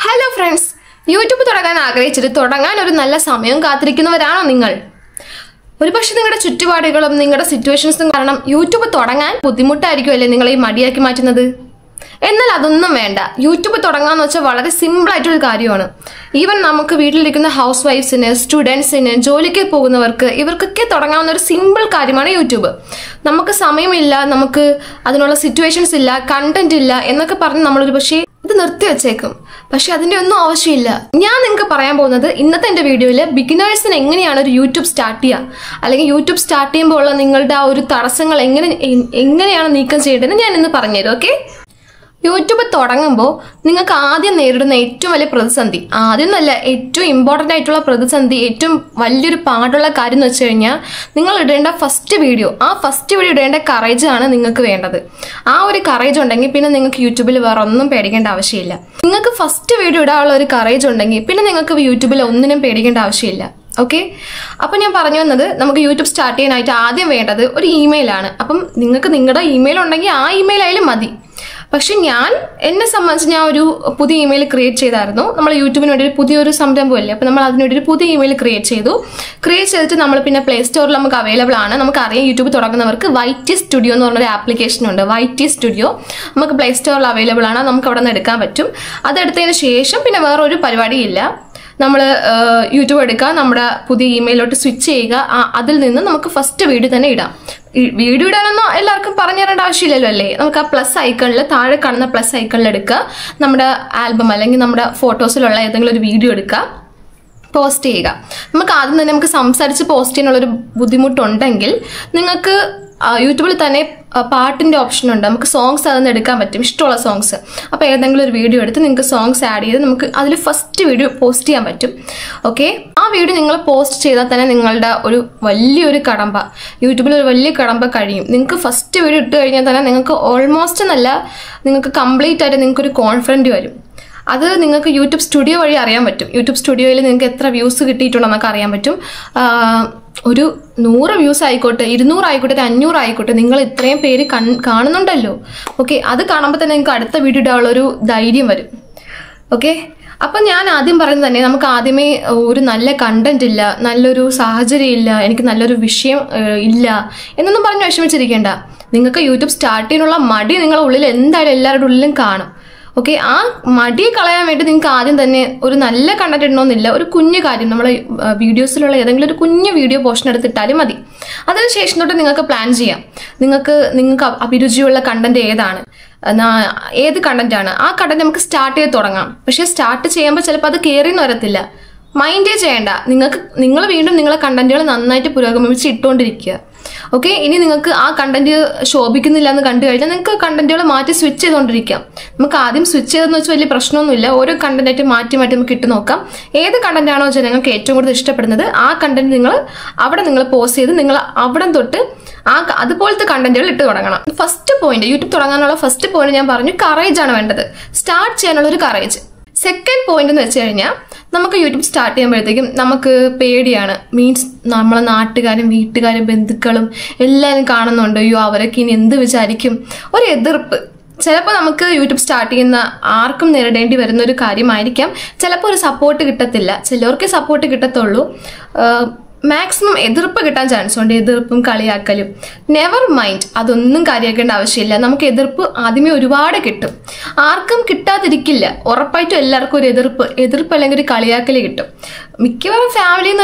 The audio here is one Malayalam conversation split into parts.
Hello friends, YouTube തുടങ്ങാൻ ആഗ്രഹിച്ചിട്ട് തുടങ്ങാൻ ഒരു നല്ല സമയം കാത്തിരിക്കുന്നവരാണോ നിങ്ങൾ? ഒരുപക്ഷേ നിങ്ങളുടെ ചുറ്റുപാടുകളും നിങ്ങളുടെ സിറ്റുവേഷൻസും കാരണം യൂട്യൂബ് തുടങ്ങാൻ ബുദ്ധിമുട്ടായിരിക്കുമല്ലേ നിങ്ങളെ മടിയാക്കി മാറ്റുന്നത്? എന്നാൽ അതൊന്നും വേണ്ട. യൂട്യൂബ് തുടങ്ങാന്ന് വെച്ചാൽ വളരെ സിമ്പിൾ ആയിട്ടുള്ള കാര്യമാണ്. ഈവൻ നമുക്ക് വീട്ടിലിരിക്കുന്ന ഹൗസ് വൈഫ്സിന്, സ്റ്റുഡൻസിന്, ജോലിക്ക് പോകുന്നവർക്ക് ഇവർക്കൊക്കെ തുടങ്ങാവുന്ന ഒരു സിമ്പിൾ കാര്യമാണ് യൂട്യൂബ്. നമുക്ക് സമയമില്ല, നമുക്ക് അതിനുള്ള സിറ്റുവേഷൻസ് ഇല്ല, കണ്ടന്റ് ഇല്ല എന്നൊക്കെ പറഞ്ഞ് നമ്മളൊരു പക്ഷേ ഇത് നിർത്തി വെച്ചേക്കും. പക്ഷെ അതിന്റെ ഒന്നും ആവശ്യമില്ല. ഞാൻ നിങ്ങൾക്ക് പറയാൻ പോകുന്നത് ഇന്നത്തെ എൻ്റെ വീഡിയോയിൽ ബിഗിനേഴ്സിന് എങ്ങനെയാണ് ഒരു യൂട്യൂബ് സ്റ്റാർട്ട് ചെയ്യുക, അല്ലെങ്കിൽ യൂട്യൂബ് സ്റ്റാർട്ട് ചെയ്യുമ്പോൾ ഉള്ള നിങ്ങളുടെ ആ ഒരു തടസ്സങ്ങൾ എങ്ങനെയാണ് നീക്കം ചെയ്യേണ്ടതെന്ന് ഞാൻ ഇന്ന് പറഞ്ഞുതരും. ഓക്കെ, യൂട്യൂബ് തുടങ്ങുമ്പോൾ നിങ്ങൾക്ക് ആദ്യം നേരിടുന്ന ഏറ്റവും വലിയ പ്രതിസന്ധി, ആദ്യം എന്നല്ല ഏറ്റവും ഇമ്പോർട്ടൻ്റ് ആയിട്ടുള്ള പ്രതിസന്ധി, ഏറ്റവും വലിയൊരു പാടുള്ള കാര്യം എന്ന് വെച്ച് കഴിഞ്ഞാൽ നിങ്ങൾ ഇടേണ്ട ഫസ്റ്റ് വീഡിയോ ഇടേണ്ട കറേജ് ആണ് നിങ്ങൾക്ക് വേണ്ടത്. ആ ഒരു കറേജ് ഉണ്ടെങ്കിൽ പിന്നെ നിങ്ങൾക്ക് യൂട്യൂബിൽ വേറെ ഒന്നും പേടിക്കേണ്ട ആവശ്യമില്ല. നിങ്ങൾക്ക് ഫസ്റ്റ് വീഡിയോ ഇടാനുള്ള ഒരു കറേജ് ഉണ്ടെങ്കിൽ പിന്നെ നിങ്ങൾക്ക് യൂട്യൂബിൽ ഒന്നിനും പേടിക്കേണ്ട ആവശ്യമില്ല. ഓക്കെ, അപ്പം ഞാൻ പറഞ്ഞു വന്നത് നമുക്ക് യൂട്യൂബ് സ്റ്റാർട്ട് ചെയ്യാനായിട്ട് ആദ്യം വേണ്ടത് ഒരു ഇമെയിലാണ്. അപ്പം നിങ്ങൾക്ക് നിങ്ങളുടെ ഇമെയിൽ ഉണ്ടെങ്കിൽ ആ ഇമെയിൽ ആയാലും മതി. പക്ഷെ എന്നെ സംബന്ധിച്ച് ഞാൻ ഒരു പുതിയ ഇമെയിൽ ക്രിയേറ്റ് ചെയ്തായിരുന്നു. നമ്മൾ യൂട്യൂബിന് വേണ്ടി ഒരു പുതിയൊരു സംരംഭമല്ലേ, അപ്പം നമ്മൾ അതിനുവേണ്ടി ഒരു പുതിയ ഇമെയിൽ ക്രിയേറ്റ് ചെയ്തിട്ട് നമ്മൾ പിന്നെ പ്ലേ സ്റ്റോറിൽ നമുക്ക് അവൈലബിൾ ആണ്. നമുക്കറിയാം യൂട്യൂബ് തുടങ്ങുന്നവർക്ക് YT സ്റ്റുഡിയോ എന്ന് പറഞ്ഞൊരു ആപ്ലിക്കേഷൻ ഉണ്ട്. YT സ്റ്റുഡിയോ നമുക്ക് പ്ലേ സ്റ്റോറിൽ അവൈലബിൾ ആണ്. നമുക്ക് അവിടെ നിന്ന് എടുക്കാൻ പറ്റും. അതെടുത്തതിന് ശേഷം പിന്നെ വേറെ ഒരു പരിപാടിയില്ല. നമ്മൾ യൂട്യൂബ് എടുക്കുക, നമ്മുടെ പുതിയ ഇമെയിലോട്ട് സ്വിച്ച് ചെയ്യുക, അതിൽ നിന്ന് നമുക്ക് ഫസ്റ്റ് വീഡിയോ തന്നെ ഇടാം. വീഡിയോ ഇടാനൊന്നും എല്ലാവർക്കും പറഞ്ഞു തരേണ്ട ആവശ്യമില്ലല്ലോ അല്ലേ. നമുക്ക് ആ പ്ലസ് ഐക്കണിൽ, താഴെ കാണുന്ന പ്ലസ് ഐക്കണിൽ എടുക്കുക, നമ്മുടെ ആൽബം അല്ലെങ്കിൽ നമ്മുടെ ഫോട്ടോസിലുള്ള ഏതെങ്കിലും ഒരു വീഡിയോ എടുക്കുക, പോസ്റ്റ് ചെയ്യുക. നമുക്ക് ആദ്യം തന്നെ നമുക്ക് സംസാരിച്ച് പോസ്റ്റ് ചെയ്യാനുള്ളൊരു ബുദ്ധിമുട്ടുണ്ടെങ്കിൽ നിങ്ങൾക്ക് യൂട്യൂബിൽ തന്നെ പാട്ടിൻ്റെ ഓപ്ഷൻ ഉണ്ട്. നമുക്ക് സോങ്സ് അതിൽ നിന്ന് എടുക്കാൻ പറ്റും, ഇഷ്ടമുള്ള സോങ്സ്. അപ്പോൾ ഏതെങ്കിലും ഒരു വീഡിയോ എടുത്ത് നിങ്ങൾക്ക് സോങ്സ് ആഡ് ചെയ്ത് നമുക്ക് അതിൽ ഫസ്റ്റ് വീഡിയോ പോസ്റ്റ് ചെയ്യാൻ പറ്റും. ഓക്കെ, ആ വീഡിയോ നിങ്ങൾ പോസ്റ്റ് ചെയ്താൽ തന്നെ നിങ്ങളുടെ ഒരു വലിയൊരു കടമ്പ, യൂട്യൂബിൽ ഒരു വലിയ കടമ്പ കഴിയും. നിങ്ങൾക്ക് ഫസ്റ്റ് വീഡിയോ ഇട്ട് കഴിഞ്ഞാൽ തന്നെ നിങ്ങൾക്ക് ഓൾമോസ്റ്റ് എന്നല്ല, നിങ്ങൾക്ക് കംപ്ലീറ്റ് ആയിട്ട് നിങ്ങൾക്കൊരു കോൺഫിഡൻറ്റ് വരും. അത് നിങ്ങൾക്ക് യൂട്യൂബ് സ്റ്റുഡിയോ വഴി അറിയാൻ പറ്റും. യൂട്യൂബ് സ്റ്റുഡിയോയിൽ നിങ്ങൾക്ക് എത്ര വ്യൂസ് കിട്ടിയിട്ടുണ്ടെന്നൊക്കെ അറിയാൻ പറ്റും. ഒരു 100 വ്യൂസ് ആയിക്കോട്ടെ, 200 ആയിക്കോട്ടെ, 500 ആയിക്കോട്ടെ, നിങ്ങൾ ഇത്രയും പേര് കാണുന്നുണ്ടല്ലോ. ഓക്കെ, അത് കാണുമ്പോൾ തന്നെ നിങ്ങൾക്ക് അടുത്ത വീഡിയോ ഇടാനുള്ളൊരു ധൈര്യം വരും. ഓക്കെ, അപ്പം ഞാൻ ആദ്യം പറയുന്നത് തന്നെ നമുക്ക് ആദ്യമേ ഒരു നല്ല കണ്ടന്റ് ഇല്ല, നല്ലൊരു സാഹചര്യം ഇല്ല, എനിക്ക് നല്ലൊരു വിഷയം ഇല്ല എന്നൊന്നും പറഞ്ഞ് വിഷമിച്ചിരിക്കേണ്ട. നിങ്ങൾക്ക് യൂട്യൂബ് സ്റ്റാർട്ട് ചെയ്യാനുള്ള മടി നിങ്ങളുടെ ഉള്ളിൽ എന്തായാലും എല്ലാവരുടെ ഉള്ളിലും കാണും. ഓക്കെ, ആ മടി കളയാൻ വേണ്ടി നിങ്ങൾക്ക് ആദ്യം തന്നെ ഒരു നല്ല കണ്ടന്റ് ഇടണമെന്നില്ല. ഒരു കുഞ്ഞു കാര്യം, നമ്മളെ വീഡിയോസിലുള്ള ഏതെങ്കിലും ഒരു കുഞ്ഞു വീഡിയോ പോർഷൻ എടുത്തിട്ടാലും മതി. അതിനുശേഷം തൊട്ട് നിങ്ങൾക്ക് പ്ലാൻ ചെയ്യാം. നിങ്ങൾക്ക് അഭിരുചിയുള്ള കണ്ടന്റ് ഏതാണ്, ഏത് കണ്ടന്റ് ആണ്, ആ കണ്ടന്റ് നമുക്ക് സ്റ്റാർട്ട് ചെയ്ത് തുടങ്ങാം. പക്ഷെ സ്റ്റാർട്ട് ചെയ്യുമ്പോൾ ചിലപ്പോൾ അത് കയറിയെന്ന് വരത്തില്ല. മൈൻഡേ ചെയ്യേണ്ട. നിങ്ങൾ വീണ്ടും നിങ്ങളെ കണ്ടന്റുകൾ നന്നായിട്ട് പുരോഗമിച്ച് ഇട്ടുകൊണ്ടിരിക്കുക. ഓക്കെ, ഇനി നിങ്ങൾക്ക് ആ കണ്ടന്റ് ശോഭിക്കുന്നില്ല എന്ന് കണ്ടു കഴിഞ്ഞാൽ നിങ്ങൾക്ക് കണ്ടന്റുകൾ മാറ്റി സ്വിച്ച് ചെയ്തുകൊണ്ടിരിക്കാം. നമുക്ക് ആദ്യം സ്വിച്ച് ചെയ്തെന്ന് വെച്ചാൽ വലിയ പ്രശ്നമൊന്നുമില്ല. ഓരോ കണ്ടന്റായിട്ട് മാറ്റി നമുക്ക് ഇട്ട് നോക്കാം. ഏത് കണ്ടന്റ് ആണോ ജനങ്ങൾക്ക് ഏറ്റവും കൂടുതൽ ഇഷ്ടപ്പെടുന്നത് ആ കണ്ടന്റ് നിങ്ങൾ പോസ്റ്റ് ചെയ്ത് നിങ്ങൾ അവിടെ തൊട്ട് അതുപോലത്തെ കണ്ടന്റുകൾ ഇട്ട് തുടങ്ങണം. ഫസ്റ്റ് പോയിന്റ്, യൂട്യൂബ് തുടങ്ങാനുള്ള ഫസ്റ്റ് പോയിന്റ് ഞാൻ പറഞ്ഞു, കറേജ് ആണ് വേണ്ടത്. സ്റ്റാർട്ട് ചെയ്യാനുള്ള ഒരു കറേജ്. സെക്കൻഡ് പോയിന്റ് എന്ന് വെച്ച് കഴിഞ്ഞാൽ നമുക്ക് യൂട്യൂബ് സ്റ്റാർട്ട് ചെയ്യുമ്പോഴത്തേക്കും നമുക്ക് പേടിയാണ്. മീൻസ് നമ്മളെ നാട്ടുകാരും വീട്ടുകാരും ബന്ധുക്കളും എല്ലാവരും കാണുന്നുണ്ട്, അയ്യോ അവരൊക്കെ ഇനി എന്ത് വിചാരിക്കും, ഒരു എതിർപ്പ്. ചിലപ്പോൾ നമുക്ക് യൂട്യൂബ് സ്റ്റാർട്ട് ചെയ്യുന്ന ആർക്കും നേരിടേണ്ടി വരുന്ന ഒരു കാര്യമായിരിക്കാം. ചിലപ്പോൾ ഒരു സപ്പോർട്ട് കിട്ടത്തില്ല, ചിലവർക്കേ സപ്പോർട്ട് കിട്ടത്തുള്ളൂ. മാക്സിമം എതിർപ്പ് കിട്ടാൻ ചാൻസ് ഉണ്ട്, എതിർപ്പും കളിയാക്കലും. നെവർ മൈൻഡ്, അതൊന്നും കാര്യമാക്കേണ്ട ആവശ്യമില്ല. നമുക്ക് എതിർപ്പ് ആദ്യമേ ഒരുപാട് കിട്ടും. ആർക്കും കിട്ടാതിരിക്കില്ല, ഉറപ്പായിട്ടും എല്ലാവർക്കും ഒരു എതിർപ്പ് അല്ലെങ്കിൽ ഒരു കളിയാക്കൽ കിട്ടും. മിക്കവാറും ഫാമിലിയിൽ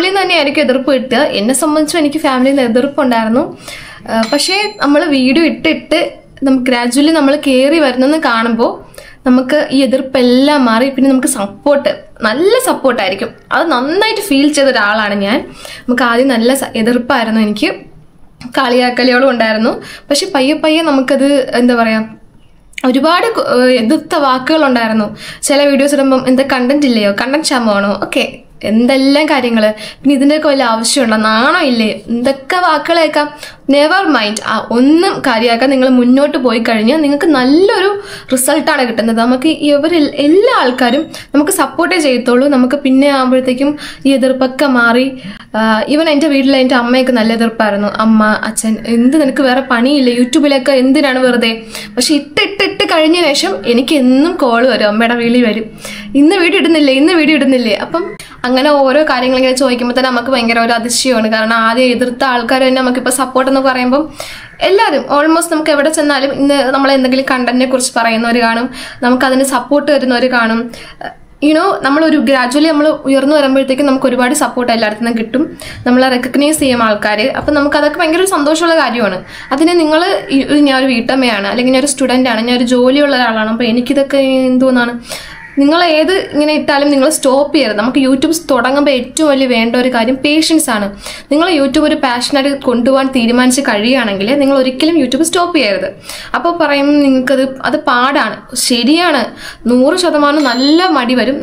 നിന്ന് തന്നെയായിരിക്കും എതിർപ്പ് കിട്ടുക. എന്നെ സംബന്ധിച്ചും എനിക്ക് ഫാമിലിയിൽ നിന്ന് എതിർപ്പുണ്ടായിരുന്നു. പക്ഷേ നമ്മൾ വീഡിയോ ഇട്ടിട്ട് നമുക്ക് ഗ്രാജുവലി നമ്മൾ കയറി വരുന്നെന്ന് കാണുമ്പോൾ നമുക്ക് ഈ എതിർപ്പെല്ലാം മാറി പിന്നെ നമുക്ക് നല്ല സപ്പോർട്ടായിരിക്കും. അത് നന്നായിട്ട് ഫീൽ ചെയ്ത ഒരാളാണ് ഞാൻ. നമുക്ക് ആദ്യം നല്ല എതിർപ്പായിരുന്നു, എനിക്ക് കളിയാക്കലുകളും ഉണ്ടായിരുന്നു. പക്ഷെ പയ്യെ നമുക്കത് എന്താ പറയാ, ഒരുപാട് എതിർത്ത വാക്കുകളുണ്ടായിരുന്നു. ചില വീഡിയോസ് ഇടുമ്പം എന്താ കണ്ടന്റ് ഇല്ലയോ, കണ്ടന്റ് ക്ഷമമാണോ, ഓക്കെ എന്തെല്ലാം കാര്യങ്ങള്, പിന്നെ ഇതിൻ്റെയൊക്കെ വലിയ ആവശ്യമുണ്ടോ, നാണോ ഇല്ലേ, എന്തൊക്കെ വാക്കുകൾ കേൾക്കാം. നെവർ മൈൻഡ്, ഒന്നും കാര്യമാക്കാൻ നിങ്ങൾ മുന്നോട്ട് പോയി കഴിഞ്ഞാൽ നിങ്ങൾക്ക് നല്ലൊരു റിസൾട്ടാണ് കിട്ടുന്നത്. നമുക്ക് എല്ലാ ആൾക്കാരും നമുക്ക് സപ്പോർട്ടേ ചെയ്യത്തുള്ളൂ. നമുക്ക് പിന്നെ ആകുമ്പോഴത്തേക്കും ഈ എതിർപ്പൊക്കെ മാറി. ഈവൻ എൻ്റെ വീട്ടിൽ എൻ്റെ അമ്മയൊക്കെ നല്ല എതിർപ്പായിരുന്നു. അമ്മ അച്ഛൻ നിനക്ക് വേറെ പണിയില്ല, യൂട്യൂബിലൊക്കെ എന്തിനാണ് വെറുതെ. പക്ഷെ ഇട്ട് കഴിഞ്ഞ ശേഷം എനിക്ക് എന്നും കോള് വരും, അമ്മയുടെ വിളി വരും. ഇന്ന് വീഡിയോ ഇടുന്നില്ലേ. അപ്പം അങ്ങനെ ഓരോ കാര്യങ്ങൾ ഇങ്ങനെ ചോദിക്കുമ്പോൾ തന്നെ നമുക്ക് ഭയങ്കര ഒരു അതിശയമാണ്. കാരണം ആദ്യം എതിർത്ത ആൾക്കാർ തന്നെ നമുക്കിപ്പോൾ സപ്പോർട്ട് എന്ന് പറയുമ്പം എല്ലാവരും ഓൾമോസ്റ്റ് നമുക്ക് എവിടെ ചെന്നാലും ഇന്ന് നമ്മൾ എന്തെങ്കിലും കണ്ടന്റിനെ കുറിച്ച് പറയുന്നവർ കാണും, നമുക്കതിന് സപ്പോർട്ട് തരുന്നവർ കാണും. നമ്മളൊരു ഗ്രാജുവലി നമ്മൾ ഉയർന്നു വരുമ്പോഴത്തേക്കും നമുക്ക് ഒരുപാട് സപ്പോർട്ട് എല്ലായിടത്തു നിന്നും കിട്ടും, നമ്മളെ റെക്കഗ്നൈസ് ചെയ്യും ആൾക്കാർ. അപ്പം നമുക്ക് അതൊക്കെ ഭയങ്കര ഒരു സന്തോഷമുള്ള കാര്യമാണ്. അതിന് നിങ്ങൾ ഞാൻ ഒരു വീട്ടമ്മയാണ്, അല്ലെങ്കിൽ ഞാൻ ഒരു സ്റ്റുഡൻ്റ് ആണ്, ഞാൻ ഒരു ജോലിയുള്ള ഒരാളാണ്, അപ്പോൾ എനിക്കിതൊക്കെ എന്തോന്നാണ്. നിങ്ങൾ ഏത് ഇങ്ങനെ ഇട്ടാലും നിങ്ങൾ സ്റ്റോപ്പ് ചെയ്യരുത്. നമുക്ക് യൂട്യൂബ് തുടങ്ങുമ്പോൾ ഏറ്റവും വലിയ വേണ്ട ഒരു കാര്യം പേഷ്യൻസ് ആണ്. നിങ്ങൾ യൂട്യൂബ് ഒരു പാഷനായിട്ട് കൊണ്ടുപോകാൻ തീരുമാനിച്ച് കഴിയുകയാണെങ്കിൽ നിങ്ങൾ ഒരിക്കലും യൂട്യൂബ് സ്റ്റോപ്പ് ചെയ്യരുത്. അപ്പോൾ പറയും അത് പാടാണ്. ശരിയാണ്, 100% നല്ല മടി വരും,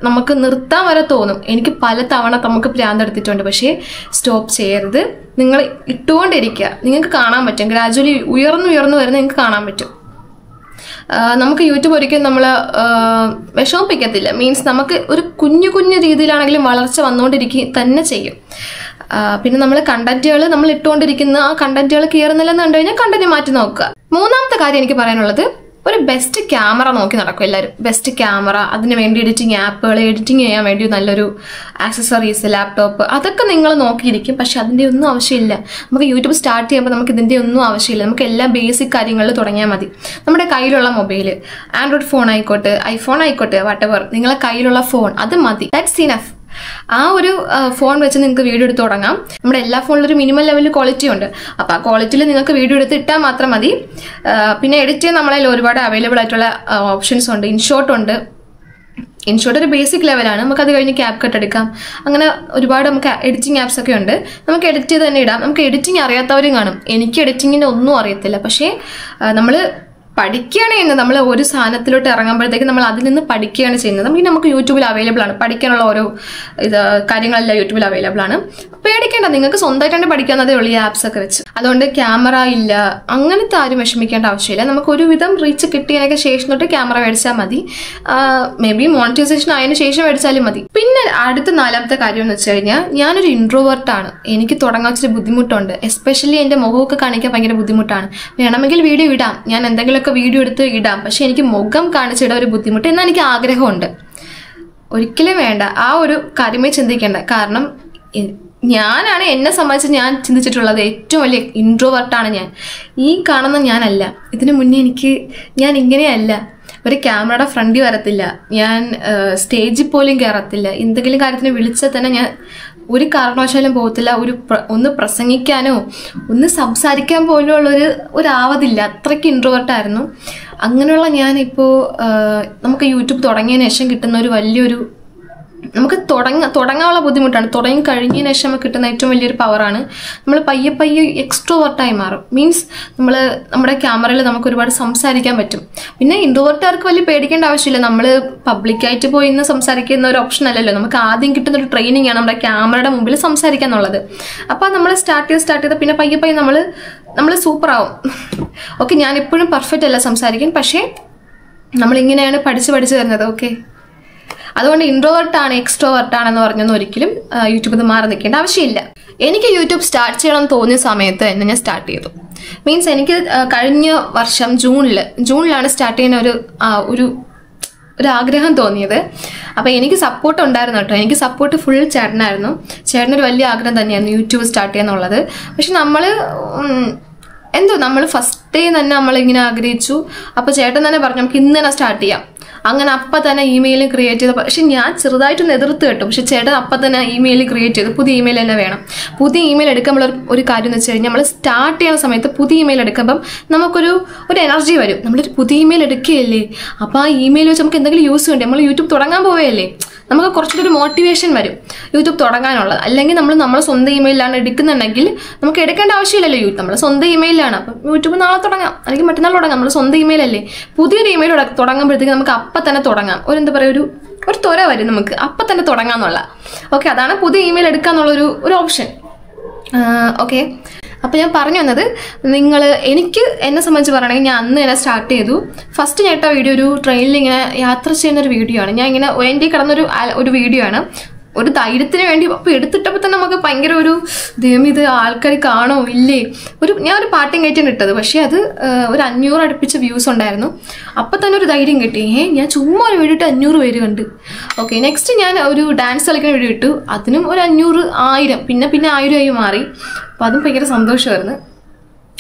നമുക്ക് നിർത്താൻ വരെ തോന്നും. എനിക്ക് പല തവണ നമുക്ക് ഭ്രാന്തെടുത്തിട്ടുണ്ട്. പക്ഷേ സ്റ്റോപ്പ് ചെയ്യരുത്, നിങ്ങൾ ഇട്ടുകൊണ്ടിരിക്കുക. നിങ്ങൾക്ക് കാണാൻ പറ്റും, ഗ്രാജുവലി ഉയർന്നു വരുന്ന നിങ്ങൾക്ക് കാണാൻ പറ്റും. നമുക്ക് യൂട്യൂബ് ഒരിക്കലും നമ്മൾ വിഷമിപ്പിക്കത്തില്ല. മീൻസ് നമുക്ക് ഒരു കുഞ്ഞു രീതിയിലാണെങ്കിലും വളർച്ച വന്നുകൊണ്ടിരിക്കുക തന്നെ ചെയ്യും. പിന്നെ നമ്മൾ കണ്ടന്റുകൾ നമ്മൾ ഇട്ടുകൊണ്ടിരിക്കുന്ന ആ കണ്ടന്റുകൾ കയറുന്നില്ലെന്ന് കണ്ടു കഴിഞ്ഞാൽ കണ്ടന്റ് മാറ്റി നോക്കുക. മൂന്നാമത്തെ കാര്യം എനിക്ക് പറയാനുള്ളത്, ഒരു ബെസ്റ്റ് ക്യാമറ നോക്കി നടക്കും എല്ലാവരും. ബെസ്റ്റ് ക്യാമറ, അതിന് വേണ്ടി എഡിറ്റിംഗ് ആപ്പുകൾ, എഡിറ്റിംഗ് ചെയ്യാൻ വേണ്ടി നല്ലൊരു ആക്സസറീസ്, ലാപ്ടോപ്പ്, അതൊക്കെ നിങ്ങൾ നോക്കിയിരിക്കും. പക്ഷെ അതിൻ്റെ ഒന്നും ആവശ്യമില്ല. നമുക്ക് യൂട്യൂബ് സ്റ്റാർട്ട് ചെയ്യുമ്പോൾ നമുക്ക് ഇതിൻ്റെ ഒന്നും ആവശ്യമില്ല. നമുക്ക് എല്ലാ ബേസിക് കാര്യങ്ങളിൽ തുടങ്ങിയാൽ മതി. നമ്മുടെ കയ്യിലുള്ള മൊബൈൽ, ആൻഡ്രോയിഡ് ഫോൺ ആയിക്കോട്ടെ, ഐഫോൺ ആയിക്കോട്ടെ, വാട്ടെവർ, നിങ്ങളെ കയ്യിലുള്ള ഫോൺ, അത് മതി. That's enough. ആ ഒരു ഫോൺ വെച്ച് നിങ്ങൾക്ക് വീഡിയോ എടുത്ത് തുടങ്ങാം. നമ്മുടെ എല്ലാ ഫോണിലും ഒരു മിനിമം ലെവലിൽ ക്വാളിറ്റി ഉണ്ട്. അപ്പോൾ ആ ക്വാളിറ്റിയിൽ നിങ്ങൾക്ക് വീഡിയോ എടുത്ത് ഇട്ടാൽ മാത്രം മതി. പിന്നെ എഡിറ്റ് ചെയ്യാൻ നമ്മളതിൽ ഒരുപാട് അവൈലബിൾ ആയിട്ടുള്ള ഓപ്ഷൻസ് ഉണ്ട്. ഇൻഷോട്ട് ഉണ്ട്. ഇൻഷോട്ട് ഒരു ബേസിക് ലെവലാണ്. നമുക്കത് കഴിഞ്ഞ് ക്യാപ് കട്ട് എടുക്കാം. അങ്ങനെ ഒരുപാട് നമുക്ക് എഡിറ്റിംഗ് ആപ്സ് ഒക്കെ ഉണ്ട്. നമുക്ക് എഡിറ്റ് ചെയ്ത് തന്നെ ഇടാം. നമുക്ക് എഡിറ്റിംഗ് അറിയാത്തവരും കാണും. എനിക്ക് എഡിറ്റിങ്ങിൻ്റെ ഒന്നും അറിയത്തില്ല. പക്ഷേ നമ്മൾ പഠിക്കുകയാണ് ചെയ്യുന്നത്. നമ്മൾ ഒരു സാധനത്തിലോട്ട് ഇറങ്ങുമ്പോഴത്തേക്ക് നമ്മൾ അതിൽ നിന്ന് പഠിക്കുകയാണ് ചെയ്യുന്നത്. നമുക്ക് യൂട്യൂബിൽ അവൈലബിൾ ആണ്. പഠിക്കാനുള്ള ഓരോ കാര്യങ്ങളെല്ലാം യൂട്യൂബിൽ അവൈലബിൾ ആണ്. പേടിക്കേണ്ട, നിങ്ങൾക്ക് സ്വന്തമായിട്ടാണ് പഠിക്കാവുന്നതേ ഉള്ളൂ ഈ ആപ്സ് ഒക്കെ വെച്ച്. അതുകൊണ്ട് ക്യാമറ ഇല്ല അങ്ങനത്തെ ആരും വിഷമിക്കേണ്ട ആവശ്യമില്ല. നമുക്ക് ഒരുവിധം റീച്ച് കിട്ടിയതിനൊക്കെ ശേഷം തൊട്ട് ക്യാമറ മേടിച്ചാൽ മതി. മേ ബി മോണിറ്റൈസേഷൻ ആയതിനു ശേഷം മേടിച്ചാലും മതി. പിന്നെ അടുത്ത നാലാമത്തെ കാര്യം എന്ന് വെച്ച് കഴിഞ്ഞാൽ, ഞാനൊരു ഇൻട്രോവേർട്ടാണ്. എനിക്ക് തുടങ്ങാൻ വെച്ചൊരു ബുദ്ധിമുട്ടുണ്ട്. എസ്പെഷ്യലി എൻ്റെ മുഖമൊക്കെ കാണിക്കാൻ ഭയങ്കര ബുദ്ധിമുട്ടാണ്. വേണമെങ്കിൽ വീഡിയോ ഇടാം, ഞാൻ എന്തെങ്കിലുമൊക്കെ വീഡിയോ എടുത്ത് ഇടാം. പക്ഷെ എനിക്ക് മുഖം കാണിച്ചിടാൻ ഒരു ബുദ്ധിമുട്ട്. എന്നാൽ എനിക്ക് ആഗ്രഹമുണ്ട്. ഒരിക്കലും വേണ്ട, ആ ഒരു കാര്യമേ ചിന്തിക്കേണ്ട. കാരണം ഞാനാണ് എന്നെ സംബന്ധിച്ച് ഞാൻ ചിന്തിച്ചിട്ടുള്ളത് ഏറ്റവും വലിയ ഇൻട്രോവേർട്ടാണ് ഞാൻ. ഈ കാണുന്ന ഞാനല്ല. ഇതിനു മുന്നേ ഞാൻ ഇങ്ങനെയല്ല. ഒരു ക്യാമറയുടെ ഫ്രണ്ടിൽ വരത്തില്ല, ഞാൻ സ്റ്റേജിൽ പോലും കയറത്തില്ല. എന്തെങ്കിലും കാര്യത്തിന് വിളിച്ചാൽ തന്നെ ഞാൻ ഒരു കാരണവശാലും പോകത്തില്ല. ഒന്ന് പ്രസംഗിക്കാനോ ഒന്ന് സംസാരിക്കാൻ പോലും ഒരാവതില്ല. അത്രയ്ക്ക് ഇൻട്രോവേർട്ടായിരുന്നു. അങ്ങനെയുള്ള ഞാനിപ്പോൾ നമുക്ക് യൂട്യൂബ് തുടങ്ങിയതിന് ശേഷം കിട്ടുന്ന ഒരു വലിയൊരു, നമുക്ക് തുടങ്ങാനുള്ള ബുദ്ധിമുട്ടാണ്. തുടങ്ങി കഴിഞ്ഞതിന് ശേഷം നമുക്ക് കിട്ടുന്ന ഏറ്റവും വലിയൊരു പവറാണ്. നമ്മൾ പയ്യെ എക്സ്ട്രോവേർട്ടായി മാറും. മീൻസ് നമ്മുടെ ക്യാമറയിൽ നമുക്ക് ഒരുപാട് സംസാരിക്കാൻ പറ്റും. പിന്നെ ഇൻട്രോവേർട്ടുകാർക്ക് വലിയ പേടിക്കേണ്ട ആവശ്യമില്ല. നമ്മൾ പബ്ലിക്കായിട്ട് പോയി ഇന്ന് സംസാരിക്കുന്ന ഒരു ഓപ്ഷൻ അല്ലല്ലോ. നമുക്ക് ആദ്യം കിട്ടുന്ന ഒരു ട്രെയിനിങ് ആണ് നമ്മുടെ ക്യാമറയുടെ മുമ്പിൽ സംസാരിക്കുക എന്നുള്ളത്. അപ്പോൾ നമ്മൾ സ്റ്റാർട്ട് ചെയ്ത് പിന്നെ പയ്യെ നമ്മൾ സൂപ്പറാവും. ഓക്കെ, ഞാനിപ്പോഴും പെർഫെക്റ്റ് അല്ല സംസാരിക്കാൻ, പക്ഷേ നമ്മളിങ്ങനെയാണ് പഠിച്ച് വരുന്നത്. ഓക്കെ, അതുകൊണ്ട് ഇൻട്രോവേർട്ടാണ് എക്സ്ട്രോവേർട്ടാണെന്ന് പറഞ്ഞൊന്നും ഒരിക്കലും യൂട്യൂബിൽ നിന്ന് മാറി നിൽക്കേണ്ട ആവശ്യമില്ല. എനിക്ക് യൂട്യൂബ് സ്റ്റാർട്ട് ചെയ്യണമെന്ന് തോന്നിയ സമയത്ത് തന്നെ ഞാൻ സ്റ്റാർട്ട് ചെയ്തു. മീൻസ് എനിക്ക് കഴിഞ്ഞ വർഷം ജൂണിലാണ് സ്റ്റാർട്ട് ചെയ്യുന്ന ഒരു ആഗ്രഹം തോന്നിയത്. അപ്പോൾ എനിക്ക് സപ്പോർട്ട് ഉണ്ടായിരുന്നു കേട്ടോ. എനിക്ക് സപ്പോർട്ട് ഫുൾ ചേട്ടനായിരുന്നു. ചേട്ടനൊരു വലിയ ആഗ്രഹം തന്നെയായിരുന്നു യൂട്യൂബ് സ്റ്റാർട്ട് ചെയ്യാന്നുള്ളത്. പക്ഷെ നമ്മൾ ഫസ്റ്റ് ഡേ തന്നെ നമ്മളിങ്ങനെ ആഗ്രഹിച്ചു. അപ്പോൾ ചേട്ടൻ തന്നെ പറഞ്ഞു നമുക്ക് ഇന്ന് തന്നെ സ്റ്റാർട്ട് ചെയ്യാം. അങ്ങനെ അപ്പം തന്നെ ഇമെയിൽ ക്രിയേറ്റ് ചെയ്തു. പക്ഷെ ഞാൻ ചെറുതായിട്ടൊന്ന് എതിർത്ത് കേട്ടു. പക്ഷെ ചേട്ടൻ അപ്പം തന്നെ ഇമെയിൽ ക്രിയേറ്റ് ചെയ്തു. പുതിയ ഇമെയിൽ തന്നെ വേണം. പുതിയ ഇമെയിൽ എടുക്കുമ്പോൾ ഒരു കാര്യം എന്ന് വെച്ച് കഴിഞ്ഞാൽ, നമ്മൾ സ്റ്റാർട്ട് ചെയ്യുന്ന സമയത്ത് പുതിയ ഇമെയിൽ എടുക്കുമ്പം നമുക്കൊരു എനർജി വരും. നമ്മളൊരു പുതിയ ഇമെയിൽ എടുക്കുകയല്ലേ, അപ്പോൾ ആ ഇമെയിൽ വെച്ച് നമുക്ക് എന്തെങ്കിലും യൂസ് വേണ്ടേ, നമ്മൾ യൂട്യൂബ് തുടങ്ങാൻ പോവുകയല്ലേ, നമുക്ക് കുറച്ചുകൂടി ഒരു മോട്ടിവേഷൻ വരും യൂട്യൂബ് തുടങ്ങാനുള്ളത്. അല്ലെങ്കിൽ നമ്മൾ സ്വന്തം ഇമെയിലാണ് എടുക്കുന്നുണ്ടെങ്കിൽ നമുക്ക് എടുക്കേണ്ട ആവശ്യമില്ലല്ലോ. നമ്മൾ സ്വന്തം ഇമെയിലാണ്. അപ്പം യൂട്യൂബ് നാളെ തുടങ്ങാം, അല്ലെങ്കിൽ മറ്റന്നാൾ തുടങ്ങാം. നമ്മൾ സ്വന്തം ഇമെയിലല്ലേ. പുതിയൊരു ഇമെയിൽ തുടങ്ങുമ്പോഴത്തേക്ക് നമുക്ക് അപ്പം തന്നെ തുടങ്ങാം. ഒരു ത്വര വരും നമുക്ക് അപ്പം തന്നെ തുടങ്ങാന്നുള്ള. ഓക്കെ, അതാണ് പുതിയ ഇമെയിൽ എടുക്കാന്നുള്ളൊരു ഓപ്ഷൻ. ഓക്കെ, അപ്പോൾ ഞാൻ പറഞ്ഞു വന്നത്, എന്നെ സംബന്ധിച്ച് പറയണമെങ്കിൽ ഞാൻ അന്ന് തന്നെ സ്റ്റാർട്ട് ചെയ്തു. ഫസ്റ്റ് ഞാൻ വീഡിയോ ഒരു ട്രെയിനിൽ ഇങ്ങനെ യാത്ര ചെയ്യുന്ന ഒരു വീഡിയോ ആണ്. ഞാൻ ഇങ്ങനെ എൻ്റെ കിടന്നൊരു വീഡിയോ ആണ്. ഒരു ധൈര്യത്തിന് വേണ്ടി അപ്പോൾ എടുത്തിട്ടപ്പോൾ തന്നെ നമുക്ക് ഭയങ്കര ഒരു ദൈവം ഇത് ആൾക്കാർ കാണോ ഇല്ലേ ഞാൻ ഒരു പാട്ടും കയറ്റാൻ ഇട്ടത്. പക്ഷേ അത് ഒരു 500 അടുപ്പിച്ച വ്യൂസ് ഉണ്ടായിരുന്നു. അപ്പം തന്നെ ഒരു ധൈര്യം കിട്ടി. ഞാൻ ചുമ്മാ ഒരു വീഡിയോ ഇട്ട് 500 പേര് കണ്ട്. ഓക്കെ, നെക്സ്റ്റ് ഞാൻ ഒരു ഡാൻസ് കളിക്കുന്ന വീഡിയോ ഇട്ടു. അതിനും ഒരു 500, 1000, പിന്നെ 1000 ആയി മാറി. അപ്പം അതും ഭയങ്കര സന്തോഷമായിരുന്നു.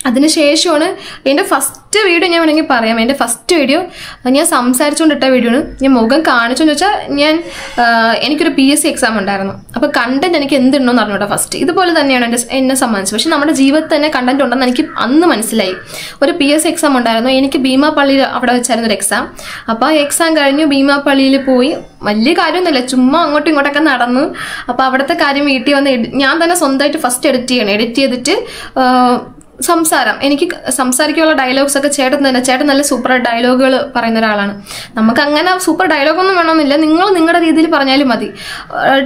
അതിനുശേഷമാണ് എൻ്റെ ഫസ്റ്റ് വീഡിയോ ഞാൻ വേണമെങ്കിൽ പറയാം. എൻ്റെ ഫസ്റ്റ് വീഡിയോ ഞാൻ സംസാരിച്ചുകൊണ്ടിട്ട വീഡിയോ ആണ്. ഞാൻ മുഖം കാണിച്ചെന്ന് വെച്ചാൽ എനിക്കൊരു PSC എക്സാം ഉണ്ടായിരുന്നു. അപ്പോൾ കണ്ടന്റ് എനിക്ക് എന്തുണ്ടോയെന്ന് അറിഞ്ഞോട്ടോ ഫസ്റ്റ്. ഇതുപോലെ തന്നെയാണ് എന്നെ സംബന്ധിച്ച്. പക്ഷെ നമ്മുടെ ജീവിതത്തിൽ തന്നെ കണ്ടന്റ് ഉണ്ടെന്ന് എനിക്ക് അന്ന് മനസ്സിലായി. ഒരു PSC എക്സാം ഉണ്ടായിരുന്നു. എനിക്ക് ഭീമാപ്പള്ളിയിൽ അവിടെ വെച്ചായിരുന്നു ഒരു എക്സാം. അപ്പോൾ ആ എക്സാം കഴിഞ്ഞു ഭീമാപ്പള്ളിയിൽ പോയി. വലിയ കാര്യമൊന്നുമില്ല, ചുമ്മാ അങ്ങോട്ടും ഇങ്ങോട്ടൊക്കെ നടന്നു. അപ്പോൾ അവിടുത്തെ കാര്യം വീട്ടിൽ വന്ന് ഞാൻ തന്നെ സ്വന്തമായിട്ട് ഫസ്റ്റ് എഡിറ്റ് ചെയ്യണം. എഡിറ്റ് ചെയ്തിട്ട് സംസാരം, എനിക്ക് സംസാരിക്കാനുള്ള ഡയലോഗ്സ് ഒക്കെ ചേട്ടൻ നല്ല സൂപ്പർ ഡയലോഗുകൾ പറയുന്ന ഒരാളാണ്. നമുക്ക് അങ്ങനെ സൂപ്പർ ഡയലോഗൊന്നും വേണമെന്നില്ല, നിങ്ങൾ നിങ്ങളുടെ രീതിയിൽ പറഞ്ഞാലും മതി.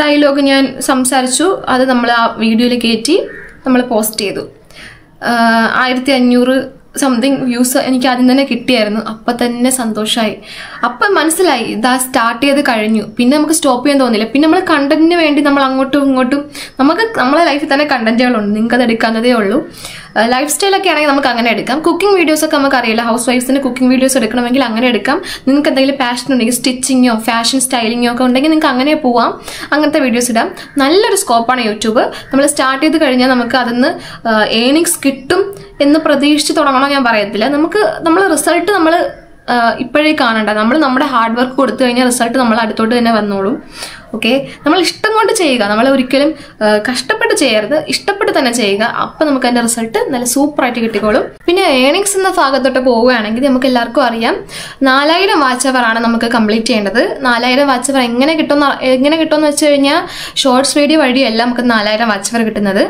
ഡയലോഗ് ഞാൻ സംസാരിച്ചു, അത് നമ്മൾ ആ വീഡിയോയിൽ കയറ്റി നമ്മൾ പോസ്റ്റ് ചെയ്തു. 1500 സംതിങ് വ്യൂസ് എനിക്ക് ആദ്യം തന്നെ കിട്ടിയായിരുന്നു. അപ്പം തന്നെ സന്തോഷമായി. അപ്പം മനസ്സിലായി ഇതാ സ്റ്റാർട്ട് ചെയ്ത് കഴിഞ്ഞു. പിന്നെ നമുക്ക് സ്റ്റോപ്പ് ചെയ്യാൻ തോന്നില്ല. പിന്നെ നമ്മൾ കണ്ടന്റിന് വേണ്ടി നമ്മൾ അങ്ങോട്ടും ഇങ്ങോട്ടും നമുക്ക് നമ്മളെ ലൈഫിൽ തന്നെ കണ്ടന്റുകളുണ്ട്, നിങ്ങൾക്ക് അത് എടുക്കാവുന്നതേ ഉള്ളൂ. ലൈഫ് സ്റ്റൈലൊക്കെ ആണെങ്കിൽ നമുക്ക് അങ്ങനെ എടുക്കാം. കുക്കിംഗ് വീഡിയോസൊക്കെ നമുക്ക് അറിയില്ല, ഹൗസ് വൈഫ്സിന് കുക്കിംഗ് വീഡിയോസ് എടുക്കണമെങ്കിൽ അങ്ങനെ എടുക്കാം. നിങ്ങൾക്ക് എന്തെങ്കിലും പാഷൻ ഉണ്ടെങ്കിൽ സ്റ്റിച്ചിങ്ങോ ഫാഷൻ സ്റ്റൈലിങ്ങോ ഒക്കെ ഉണ്ടെങ്കിൽ നിങ്ങൾക്ക് അങ്ങനെ പോവാം, അങ്ങനത്തെ വീഡിയോസ് ഇടാം. നല്ലൊരു സ്കോപ്പാണ് യൂട്യൂബ്. നമ്മൾ സ്റ്റാർട്ട് ചെയ്ത് കഴിഞ്ഞാൽ നമുക്ക് അതിന്ന് ഏണിങ്സ് കിട്ടും എന്ന് പ്രതീക്ഷിച്ച് തുടങ്ങണം ഞാൻ പറയത്തില്ല. നമ്മൾ റിസൾട്ട് നമ്മൾ ഇപ്പോഴേ കാണണ്ട. നമ്മൾ നമ്മുടെ ഹാർഡ് വർക്ക് കൊടുത്തു കഴിഞ്ഞാൽ റിസൾട്ട് നമ്മൾ അടുത്തോട്ട് തന്നെ വന്നോളും. ഓക്കെ, നമ്മൾ ഇഷ്ടം കൊണ്ട് ചെയ്യുക, നമ്മൾ ഒരിക്കലും കഷ്ടപ്പെട്ട് ചെയ്യരുത്, ഇഷ്ടപ്പെട്ട് തന്നെ ചെയ്യുക. അപ്പം നമുക്ക് അതിൻ്റെ റിസൾട്ട് നല്ല സൂപ്പറായിട്ട് കിട്ടിക്കോളും. പിന്നെ ഏണിങ്സ് എന്ന ഭാഗത്തോട്ട് പോവുകയാണെങ്കിൽ നമുക്ക് എല്ലാവർക്കും അറിയാം 4000 വാച്ച് അവറാണ് നമുക്ക് കംപ്ലീറ്റ് ചെയ്യേണ്ടത്. 4000 വാച്ച് അവർ എങ്ങനെ കിട്ടുമെന്ന് വെച്ച് കഴിഞ്ഞാൽ ഷോർട്സ് വീഡിയോ വഴിയല്ല നമുക്ക് 4000 വാച്ച് അവർ കിട്ടുന്നത്.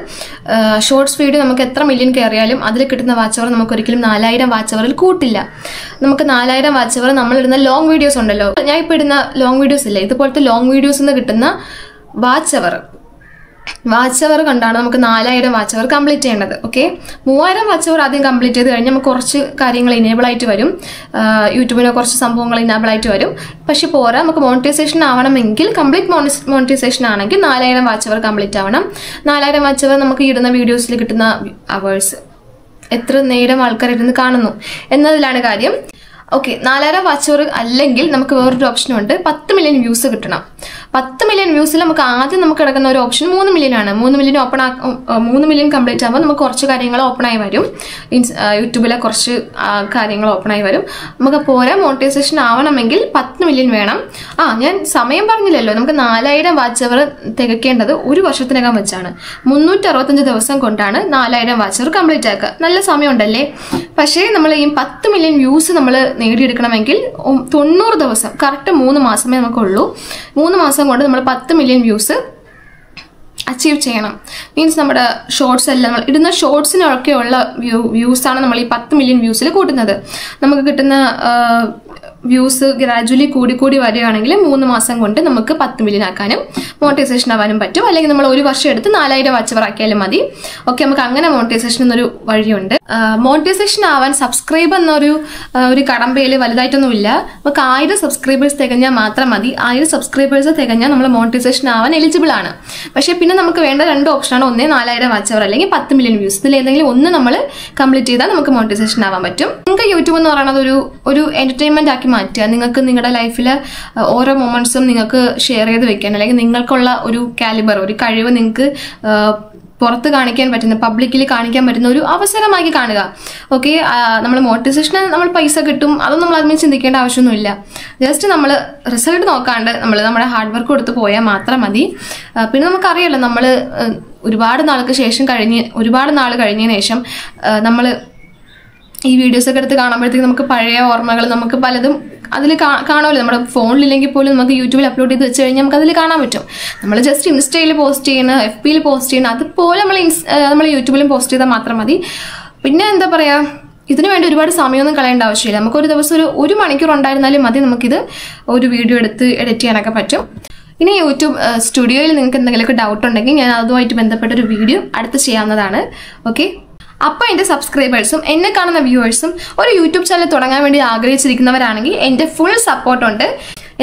ഷോർട്സ് വീഡിയോ നമുക്ക് എത്ര മില്യൺ കയറിയാലും അതിൽ കിട്ടുന്ന വാച്ച് അവർ നമുക്ക് ഒരിക്കലും 4000 വാച്ച് അവറിൽ കൂട്ടില്ല. നമുക്ക് 4000 വാച്ച് അവർ നമ്മളിടുന്ന ലോങ് വീഡിയോസ് ഉണ്ടല്ലോ, ഞാൻ ഇപ്പോൾ ഇടുന്ന ലോങ് വീഡിയോസ് ഇല്ലേ, ഇതുപോലത്തെ ലോങ് വീഡിയോസ് കിട്ടുന്ന വാച്ച് അവർ കണ്ടാണ് നമുക്ക് 4000 വാച്ച് അവർ കംപ്ലീറ്റ് ചെയ്യേണ്ടത്. ഓക്കെ, 3000 വാച്ച് അവർ ആദ്യം കംപ്ലീറ്റ് ചെയ്ത് കഴിഞ്ഞാൽ നമുക്ക് കുറച്ച് കാര്യങ്ങൾ ഇനേബിൾ ആയിട്ട് വരും, യൂട്യൂബിന് കുറച്ച് സംഭവങ്ങൾ ഇനേബിൾ ആയിട്ട് വരും. പക്ഷെ പോരാ, നമുക്ക് മോണിറ്റൈസേഷൻ ആവണമെങ്കിൽ കംപ്ലീറ്റ് മോണിറ്റൈസേഷൻ ആണെങ്കിൽ 4000 വാച്ച് അവർ കംപ്ലീറ്റ് ആവണം. 4000 വാച്ച് അവർ നമുക്ക് ഇടുന്ന വീഡിയോസിൽ കിട്ടുന്ന അവേഴ്സ്, എത്ര നേരം ആൾക്കാർ ഇരുന്ന് കാണുന്നു എന്നതിലാണ് കാര്യം. ഓക്കെ, 4000 വാച്ച് അവർ അല്ലെങ്കിൽ നമുക്ക് വേറൊരു ഓപ്ഷനുണ്ട്, 10 മില്യൺ വ്യൂസ് കിട്ടണം. 10 മില്യൺ വ്യൂസിൽ നമുക്ക് ആദ്യം നമുക്ക് കിടക്കുന്ന ഒരു ഓപ്ഷൻ 3 മില്യൺ ആണ്. 3 മില്യൺ കംപ്ലീറ്റ് ആകുമ്പോൾ നമുക്ക് കുറച്ച് കാര്യങ്ങൾ ഓപ്പണായി വരും, യൂട്യൂബിലെ കുറച്ച് കാര്യങ്ങൾ ഓപ്പണായി വരും. നമുക്ക് പോരാ, മോണിറ്റൈസേഷൻ ആവണമെങ്കിൽ 10 മില്യൺ വേണം. ഞാൻ സമയം പറഞ്ഞില്ലല്ലോ, നമുക്ക് 4000 വാച്ച് അവർ തികയ്ക്കേണ്ടത് 1 വർഷത്തിനകം വെച്ചാണ്. 365 ദിവസം കൊണ്ടാണ് 4000 വാച്ച് അവർ കംപ്ലീറ്റ് ആക്കുക. നല്ല സമയമുണ്ടല്ലേ? പക്ഷേ നമ്മൾ ഈ 10 മില്യൺ വ്യൂസ് നമ്മൾ നേടിയെടുക്കണമെങ്കിൽ 90 ദിവസം, കറക്റ്റ് 3 മാസമേ നമുക്കുള്ളൂ. 3 മാസം കൊണ്ട് നമ്മൾ 10 മില്യൺ വ്യൂസ് അച്ചീവ് ചെയ്യണം. മീൻസ് നമ്മുടെ ഷോർട്സ് എല്ലാം നമ്മൾ ഇടുന്ന ഷോർട്സിനൊക്കെയുള്ള വ്യൂസാണ് നമ്മൾ ഈ 10 മില്യൺ വ്യൂസിൽ കൂട്ടുന്നത്. നമുക്ക് കിട്ടുന്ന വ്യൂസ് ഗ്രാജുവലി കൂടി വരികയാണെങ്കിൽ 3 മാസം കൊണ്ട് നമുക്ക് 10 മില്യൺ ആക്കാനും മോണിറ്റൈസേഷൻ ആവാനും പറ്റും. അല്ലെങ്കിൽ നമ്മൾ 1 വർഷം എടുത്ത് 4000 വാച്ച് അവർ ആക്കിയാലും മതി. ഓക്കെ, നമുക്ക് അങ്ങനെ മോണിറ്റൈസേഷൻ എന്നൊരു വഴിയുണ്ട്. മോണിറ്റൈസേഷൻ ആവാൻ സബ്സ്ക്രൈബ് എന്നൊരു കടമ്പയിൽ വലുതായിട്ടൊന്നുമില്ല. നമുക്ക് 1000 സബ്സ്ക്രൈബേഴ്സ് തികഞ്ഞാൽ മാത്രം മതി. 1000 സബ്സ്ക്രൈബേഴ്സ് തികഞ്ഞാൽ നമ്മൾ മോണിറ്റൈസേഷൻ ആവാൻ എലിജിബിൾ ആണ്. പക്ഷേ പിന്നെ നമുക്ക് വേണ്ട 2 ഓപ്ഷനാണ്, ഒന്ന് 4000 വാച്ച് അവർ അല്ലെങ്കിൽ 10 മില്യൺ വ്യൂസ്. ഇതിൽ ഏതെങ്കിലും ഒന്ന് നമ്മൾ കംപ്ലീറ്റ് ചെയ്താൽ നമുക്ക് മോണിറ്റൈസേഷൻ ആവാൻ പറ്റും. നിങ്ങൾക്ക് യൂട്യൂബ് എന്ന് പറയുന്നത് ഒരു എന്റർടൈൻമെന്റ് ആക്കി മാറ്റുക. നിങ്ങൾക്ക് നിങ്ങളുടെ ലൈഫിൽ ഓരോ മൊമെന്റ്സും നിങ്ങൾക്ക് ഷെയർ ചെയ്ത് വെക്കാൻ, അല്ലെങ്കിൽ നിങ്ങൾക്കുള്ള ഒരു കാലിബർ, ഒരു കഴിവ് നിങ്ങൾക്ക് പുറത്ത് കാണിക്കാൻ പറ്റുന്ന, പബ്ലിക്കിൽ കാണിക്കാൻ പറ്റുന്ന ഒരു അവസരമാക്കി കാണുക. ഓക്കെ, നമ്മൾ മോട്ടിവേഷന് നമ്മൾ പൈസ കിട്ടും അതൊന്നും നമ്മൾ അതിന് ചിന്തിക്കേണ്ട ആവശ്യമൊന്നുമില്ല. ജസ്റ്റ് നമ്മൾ റിസൾട്ട് നോക്കാണ്ട് നമ്മൾ നമ്മുടെ ഹാർഡ് വർക്ക് കൊടുത്ത് പോയാൽ മാത്രം മതി. പിന്നെ നമുക്കറിയാലോ, നമ്മൾ ഒരുപാട് നാൾ കഴിഞ്ഞതിന് ശേഷം നമ്മൾ ഈ വീഡിയോസൊക്കെ എടുത്ത് കാണുമ്പോഴത്തേക്ക് നമുക്ക് പഴയ ഓർമ്മകൾ നമുക്ക് പലതും അതിൽ കാണുമല്ലോ. നമ്മുടെ ഫോണിലില്ലെങ്കിൽ പോലും നമുക്ക് യൂട്യൂബിൽ അപ്ലോഡ് ചെയ്ത് വെച്ച് കഴിഞ്ഞാൽ നമുക്ക് അതിൽ കാണാൻ പറ്റും. നമ്മൾ ജസ്റ്റ് ഇൻസ്റ്റയിൽ പോസ്റ്റ് ചെയ്യുന്ന, FBയിൽ പോസ്റ്റ് ചെയ്യുന്ന അതുപോലെ നമ്മൾ യൂട്യൂബിലും പോസ്റ്റ് ചെയ്താൽ മാത്രം മതി. പിന്നെ എന്താ പറയുക, ഇതിനു വേണ്ടി ഒരുപാട് സമയമൊന്നും കളയേണ്ട ആവശ്യമില്ല. നമുക്കൊരു ദിവസം ഒരു മണിക്കൂർ ഉണ്ടായിരുന്നാലും മതി, നമുക്കിത് ഒരു വീഡിയോ എടുത്ത് എഡിറ്റ് ചെയ്യാനൊക്കെ പറ്റും. ഇനി യൂട്യൂബ് സ്റ്റുഡിയോയിൽ നിങ്ങൾക്ക് എന്തെങ്കിലുമൊക്കെ ഡൗട്ട് ഉണ്ടെങ്കിൽ ഞാൻ അതുമായിട്ട് ബന്ധപ്പെട്ടൊരു വീഡിയോ അടുത്ത് ചെയ്യാവുന്നതാണ്. ഓക്കെ, അപ്പോൾ എൻ്റെ സബ്സ്ക്രൈബേഴ്സും എന്നെ കാണുന്ന വ്യൂവേഴ്സും ഒരു യൂട്യൂബ് ചാനൽ തുടങ്ങാൻ വേണ്ടി ആഗ്രഹിച്ചിരിക്കുന്നവരാണെങ്കിൽ എൻ്റെ ഫുൾ സപ്പോർട്ടുണ്ട്.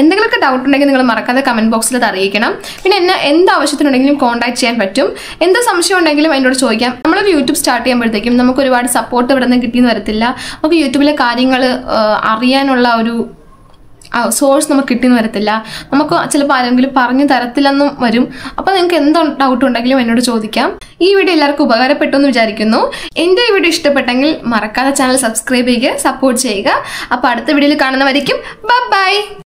എന്തെങ്കിലുമൊക്കെ ഡൗട്ട് ഉണ്ടെങ്കിൽ നിങ്ങൾ മറക്കാതെ കമൻറ്റ് ബോക്സിൽ അത് അറിയിക്കണം. പിന്നെ എന്നെ എന്ത് ആവശ്യത്തിനുണ്ടെങ്കിലും കോൺടാക്ട് ചെയ്യാൻ പറ്റും. എന്ത് സംശയം ഉണ്ടെങ്കിലും എന്നോട് ചോദിക്കാം. നമ്മളൊരു യൂട്യൂബ് സ്റ്റാർട്ട് ചെയ്യുമ്പോഴത്തേക്കും നമുക്ക് ഒരുപാട് സപ്പോർട്ട് ഇവിടെ നിന്ന് കിട്ടിയെന്ന് വരത്തില്ല. നമുക്ക് യൂട്യൂബിലെ കാര്യങ്ങൾ അറിയാനുള്ള ഒരു സോഴ്സ് നമുക്ക് കിട്ടിയെന്ന് വരത്തില്ല. നമുക്ക് ചിലപ്പോൾ ആരെങ്കിലും പറഞ്ഞു തരത്തില്ലെന്നും വരും. അപ്പോൾ നിങ്ങൾക്ക് എന്ത് ഡൗട്ട് ഉണ്ടെങ്കിലും എന്നോട് ചോദിക്കാം. ഈ വീഡിയോ എല്ലാവർക്കും ഉപകാരപ്പെട്ടു എന്ന് വിചാരിക്കുന്നു. എൻ്റെ ഈ വീഡിയോ ഇഷ്ടപ്പെട്ടെങ്കിൽ മറക്കാതെ ചാനൽ സബ്സ്ക്രൈബ് ചെയ്യുക, സപ്പോർട്ട് ചെയ്യുക. അപ്പോൾ അടുത്ത വീഡിയോയിൽ കാണുന്നവരേക്കും ബൈ.